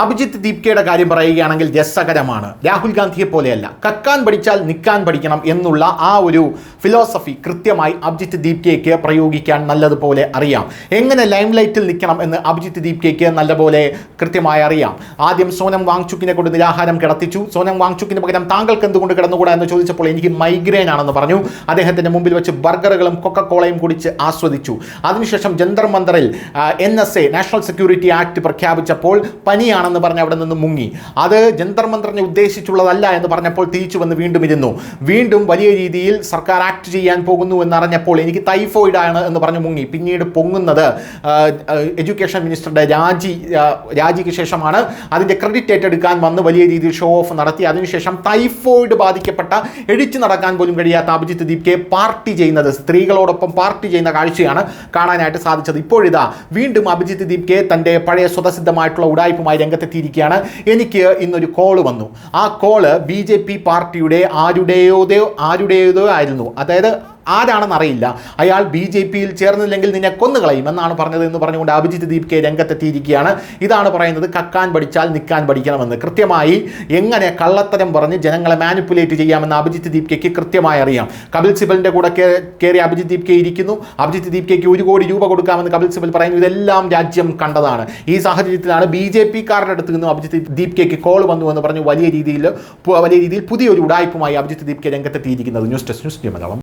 അഭിജിത്ത് ദീപ്കയുടെ കാര്യം പറയുകയാണെങ്കിൽ രസകരമാണ്. രാഹുൽ ഗാന്ധിയെ പോലെയല്ല, കക്കാൻ പഠിച്ചാൽ നിൽക്കാൻ പഠിക്കണം എന്നുള്ള ആ ഒരു ഫിലോസഫി കൃത്യമായി അഭിജിത്ത് ദീപ്കയ്ക്ക് പ്രയോഗിക്കാൻ നല്ലതുപോലെ അറിയാം. എങ്ങനെ ലൈം ലൈറ്റിൽ നിൽക്കണം എന്ന് അഭിജിത്ത് ദീപ്കയ്ക്ക് നല്ലപോലെ കൃത്യമായി അറിയാം. ആദ്യം സോനം വാങ്ചുക്കിനെ കൊണ്ട് നിരാഹാരം കിടത്തിച്ചു. സോനം വാങ്ചുക്കിന് പകരം താങ്കൾക്ക് എന്തുകൊണ്ട് കിടന്നുകൂടാ എന്ന് ചോദിച്ചപ്പോൾ എനിക്ക് മൈഗ്രെയിൻ ആണെന്ന് പറഞ്ഞു. അദ്ദേഹത്തിൻ്റെ മുമ്പിൽ വെച്ച് ബർഗറുകളും കൊക്കക്കോളയും കുടിച്ച് ആസ്വദിച്ചു. അതിനുശേഷം ജന്തർ മന്ദറിൽ NSA നാഷണൽ സെക്യൂരിറ്റി ആക്ട് പ്രഖ്യാപിച്ചപ്പോൾ പനിയാണെന്ന് പറഞ്ഞ് അവിടെ നിന്ന് മുങ്ങി. അത് ജന്തർ മന്ദറിനെ ഉദ്ദേശിച്ചുള്ളതല്ല എന്ന് പറഞ്ഞപ്പോൾ തിരിച്ചു വന്ന് വീണ്ടും ഇരുന്നു. വീണ്ടും വലിയ രീതിയിൽ സർക്കാർ ആക്ട് ചെയ്യാൻ പോകുന്നു എന്നറിഞ്ഞപ്പോൾ എനിക്ക് ടൈഫോയിഡ് ആണ് എന്ന് പറഞ്ഞ് മുങ്ങി. പിന്നീട് പൊങ്ങുന്നത് എഡ്യൂക്കേഷൻ മിനിസ്റ്ററുടെ രാജിക്ക് ശേഷമാണ്. അതിൻ്റെ ക്രെഡിറ്റ് ഏറ്റെടുക്കാൻ വന്ന് വലിയ രീതിയിൽ ഷോ ഓഫ് നടത്തി. അതിനുശേഷം ടൈഫോയിഡ് ബാധിക്കപ്പെട്ട എഴിച്ചു നടക്കാൻ പോലും കഴിയാത്ത അഭിജിത്ത് ദീപ്കയെ പാർട്ടി ചെയ്യുന്നത്, സ്ത്രീകളോടൊപ്പം പാർട്ടി ചെയ്യുന്ന കാഴ്ചയാണ് കാണാനായിട്ട് സാധിച്ചത്. ഇപ്പോഴിതാ വീണ്ടും അഭിജിത്ത് ദീപ്കയെ തൻ്റെ പഴയ സ്വതസിദ്ധമായിട്ടുള്ള ഉടായ്പുമായി രംഗത്തെത്തിയിരിക്കുകയാണ്. എനിക്ക് ഇന്നൊരു കോള് വന്നു. ആ കോള് BJP പാർട്ടിയുടെ ആരുടേതോ ആയിരുന്നു. അതായത് ആരാണെന്നറിയില്ല. അയാൾ BJPയിൽ ചേർന്നില്ലെങ്കിൽ നിന്നെ കൊന്നുകളയും എന്നാണ് പറഞ്ഞത് എന്ന് പറഞ്ഞുകൊണ്ട് അഭിജിത്ത് ദീപ്കയെ രംഗത്തെത്തിയിരിക്കുകയാണ്. ഇതാണ് പറയുന്നത്, കക്കാൻ പഠിച്ചാൽ നിൽക്കാൻ പഠിക്കണമെന്ന്. കൃത്യമായി എങ്ങനെ കള്ളത്തരം പറഞ്ഞ് ജനങ്ങളെ മാനിപ്പുലേറ്റ് ചെയ്യാമെന്ന് അഭിജിത്ത് ദീപ്കയ്ക്ക് കൃത്യമായി അറിയാം. കപിൽ സിബലിൻ്റെ കൂടെ കയറി അഭിജിത്ത് ദീപ്ക ഇരിക്കുന്നു. അഭിജിത്ത് ദീപ്കയ്ക്ക് 1 കോടി രൂപ കൊടുക്കാമെന്ന് കപിൽ സിബൽ പറയുന്നു. ഇതെല്ലാം രാജ്യം കണ്ടതാണ്. ഈ സാഹചര്യത്തിലാണ് BJPക്കാരുടെ അടുത്ത് നിന്നും അഭിജിത്ത് ദീപ്കയ്ക്ക് കോൾ വന്നു എന്ന് പറഞ്ഞു വലിയ രീതിയിൽ പുതിയൊരു ഉടായ്പുമായി അഭിജിത്ത് ദീപ്ക രംഗത്തെത്തിയിരിക്കുന്നത്. News desk, news Malayalam.